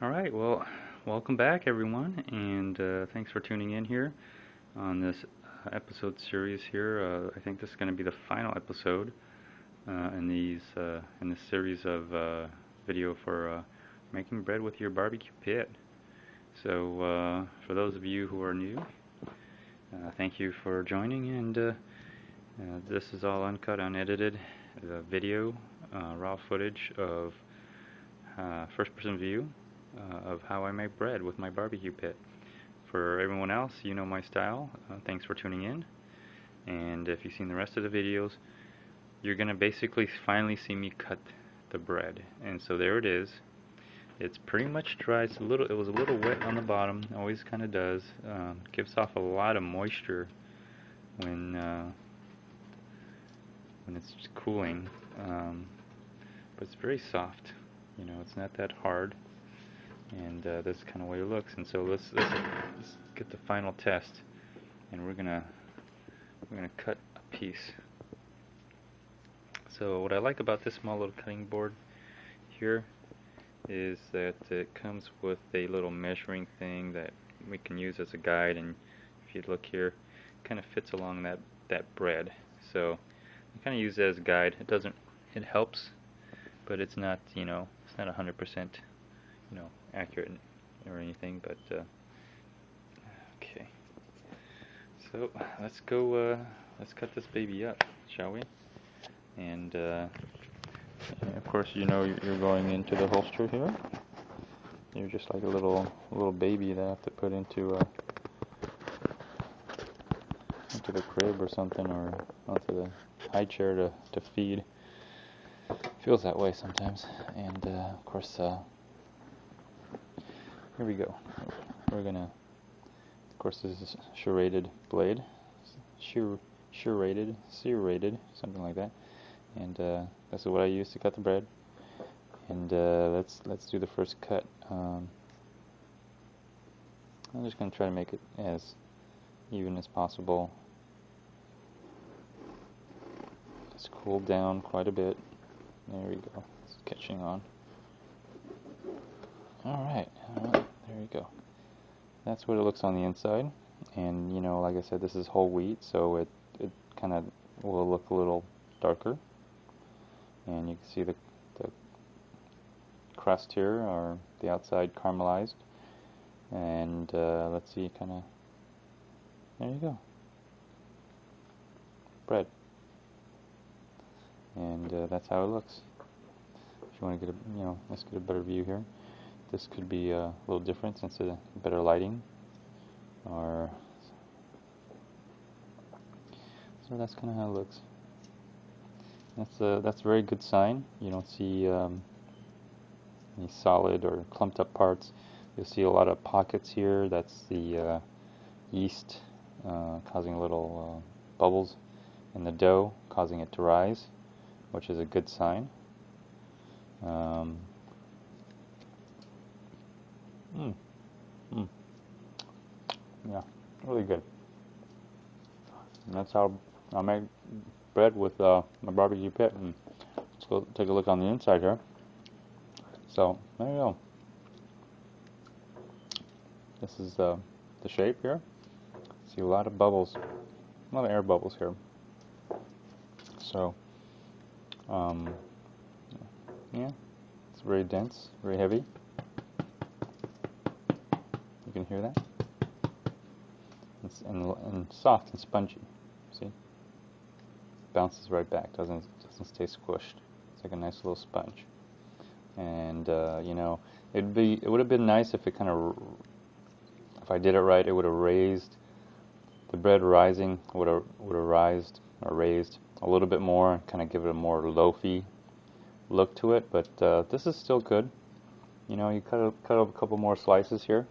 Alright, well, welcome back everyone, and thanks for tuning in here on this episode series here. I think this is going to be the final episode in this series of video for making bread with your barbecue pit. So for those of you who are new, thank you for joining, and this is all uncut, unedited video, raw footage of first-person view of how I make bread with my barbecue pit. For everyone else, you know my style. Thanks for tuning in. And if you've seen the rest of the videos, you're gonna basically finally see me cut the bread. And so there it is. It's pretty much dry. It was a little wet on the bottom. Always kind of does. Gives off a lot of moisture when it's cooling. But it's very soft. You know, it's not that hard. And this is kind of the way it looks. And so let's get the final test, and we're gonna cut a piece. So what I like about this small little cutting board here is that it comes with a little measuring thing that we can use as a guide, and if you look here, it kind of fits along that bread. So I kind of use it as a guide. It helps, but it's not, it's not 100%, accurate or anything. But okay. So let's go. Let's cut this baby up, shall we? And of course, you're going into the holster here. You're just like a little baby that I have to put into the crib or something, or onto the high chair to feed. Feels that way sometimes. And of course, here we go. We're gonna. Of course, this is serrated blade, serrated, something like that. And this is what I use to cut the bread. And let's do the first cut. I'm just going to try to make it as even as possible. It's cooled down quite a bit. There we go. It's catching on. Alright, there we go. That's what it looks on the inside. And like I said, this is whole wheat, so it kind of will look a little darker. And you can see the crust here, or the outside caramelized. And let's see, kind of, there you go, bread. And that's how it looks. If you want to get let's get a better view here. This could be a little different since it's better lighting. Or so that's kind of how it looks. That's a very good sign. You don't see any solid or clumped up parts. You'll see a lot of pockets here. That's the yeast causing little bubbles in the dough, causing it to rise, which is a good sign. Yeah, really good. And that's how I make bread with my barbecue pit. And let's go take a look on the inside here. So there you go. This is the shape here. See a lot of bubbles, a lot of air bubbles here. So yeah, it's very dense, very heavy. You can hear that. It's and soft and spongy. See, bounces right back. Doesn't stay squished. It's like a nice little sponge. And it would have been nice if it if I did it right, it would have raised the bread. Rising would have raised a little bit more, and kind of give it a more loafy look to it. But this is still good. You cut up a couple more slices here.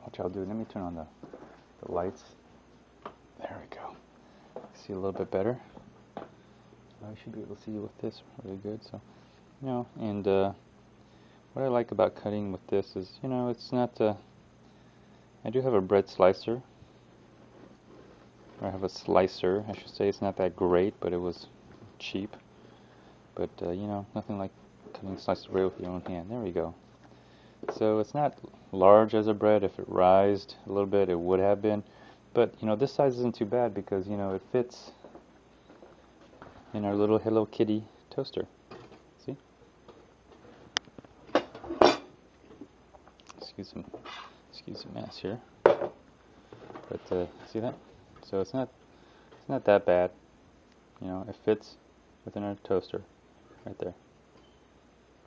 What I'll do? Let me turn on the lights. There we go. See a little bit better. I should be able to see with this really good. So, and what I like about cutting with this is, it's not. I do have a bread slicer. Or I have a slicer, I should say. It's not that great, but it was cheap. But nothing like cutting slices of bread with your own hand. There we go. So it's not large as a bread. If it rised a little bit, it would have been. But, this size isn't too bad because, it fits in our little Hello Kitty toaster. See? Excuse the mess here. But see that? So it's not that bad. It fits within our toaster right there.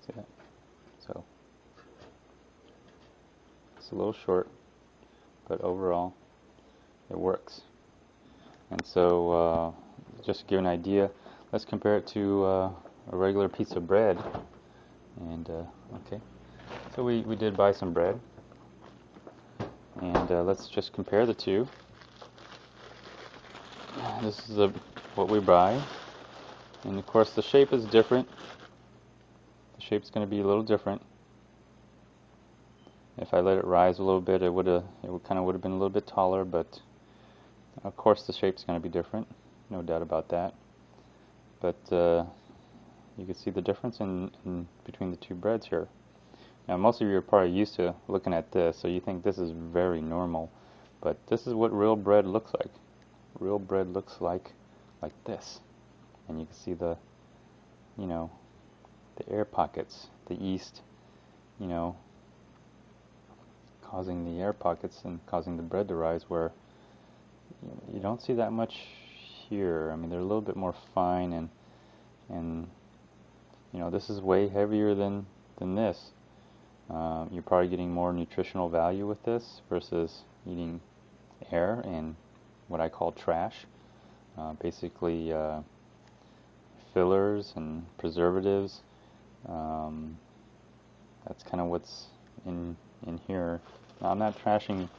See that? So it's a little short, but overall it works. And so just to give an idea, let's compare it to a regular piece of bread. And okay, so we did buy some bread, and let's just compare the two. This is what we buy, and of course the shape is different. The shape's going to be a little different. If I let it rise a little bit, it would have been a little bit taller, but of course the shape's going to be different, no doubt about that. But you can see the difference in between the two breads here. Now most of you are probably used to looking at this, so you think this is very normal, but this is what real bread looks like. Real bread looks like this, and you can see the air pockets, the yeast, causing the air pockets and causing the bread to rise, where you don't see that much here. I mean, they're a little bit more fine, and this is way heavier than this. You're probably getting more nutritional value with this versus eating air and what I call trash. Basically fillers and preservatives. That's kind of what's in here. Now, I'm not trashing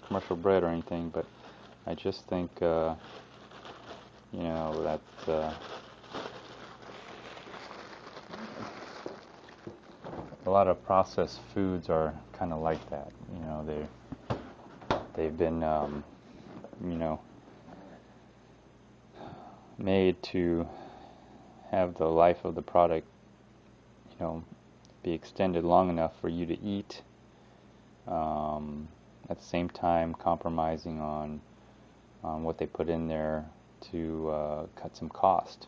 commercial bread or anything, but I just think that a lot of processed foods are kind of like that. They've been made to have the life of the product be extended long enough for you to eat, at the same time compromising on what they put in there to cut some cost.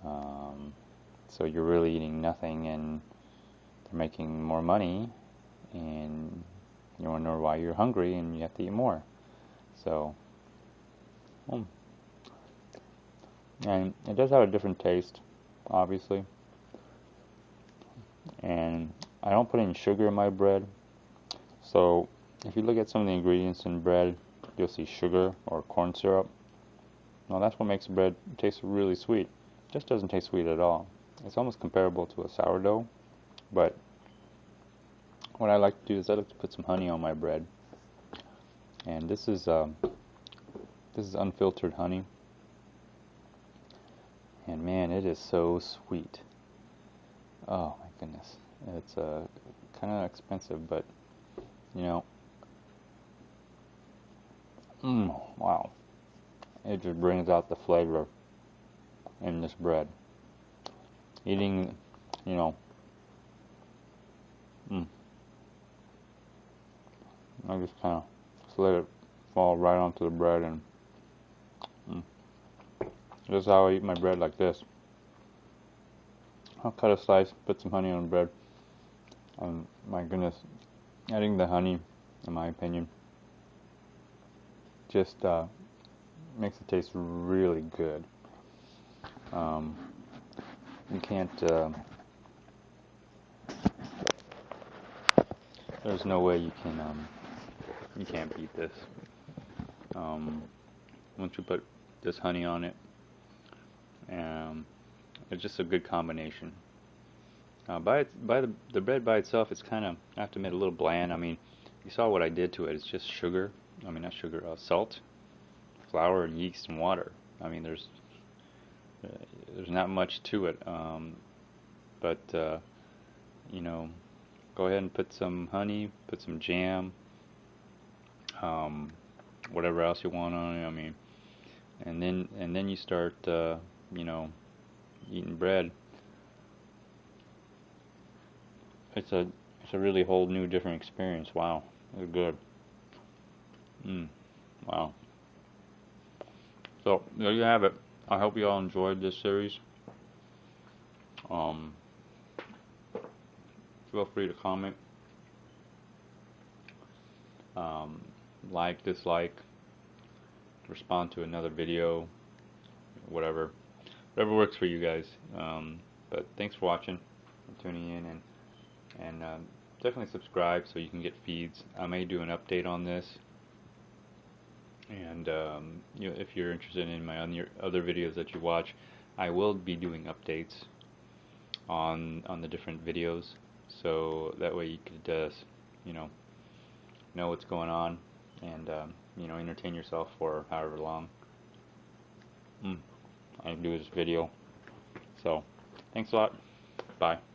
So you're really eating nothing, and they're making more money, and you wonder why you're hungry and you have to eat more. So, and it does have a different taste, obviously. And I don't put any sugar in my bread. So if you look at some of the ingredients in bread, you'll see sugar or corn syrup. Well, that's what makes bread taste really sweet. It just doesn't taste sweet at all. It's almost comparable to a sourdough, but what I like to do is I like to put some honey on my bread. And this is unfiltered honey. And man, it is so sweet. Oh my goodness. It's kind of expensive, but wow. It just brings out the flavor in this bread. Eating, I just kind of let it fall right onto the bread, and this is how I eat my bread, like this. I'll cut a slice, put some honey on the bread, and my goodness, adding the honey, in my opinion, just makes it taste really good. You can't, there's no way you can't beat this. Once you put this honey on it, it's just a good combination. The bread by itself, it's kind of, I have to admit, a little bland. I mean, you saw what I did to it. It's just sugar. I mean, not sugar, salt, flour, and yeast, and water. I mean, there's not much to it. But go ahead and put some honey, put some jam, whatever else you want on it. I mean, and then you start, eating bread. it's a really whole new different experience. Wow, it's good. Wow. So there you have it. I hope you all enjoyed this series. Um, Feel free to comment, um, like, dislike, respond to another video, whatever, whatever works for you guys. But thanks for watching and tuning in, and definitely subscribe so you can get feeds. I may do an update on this, and if you're interested in my other videos that you watch, I will be doing updates on the different videos, so that way you could you know what's going on, and entertain yourself for however long I do this video. So thanks a lot. Bye.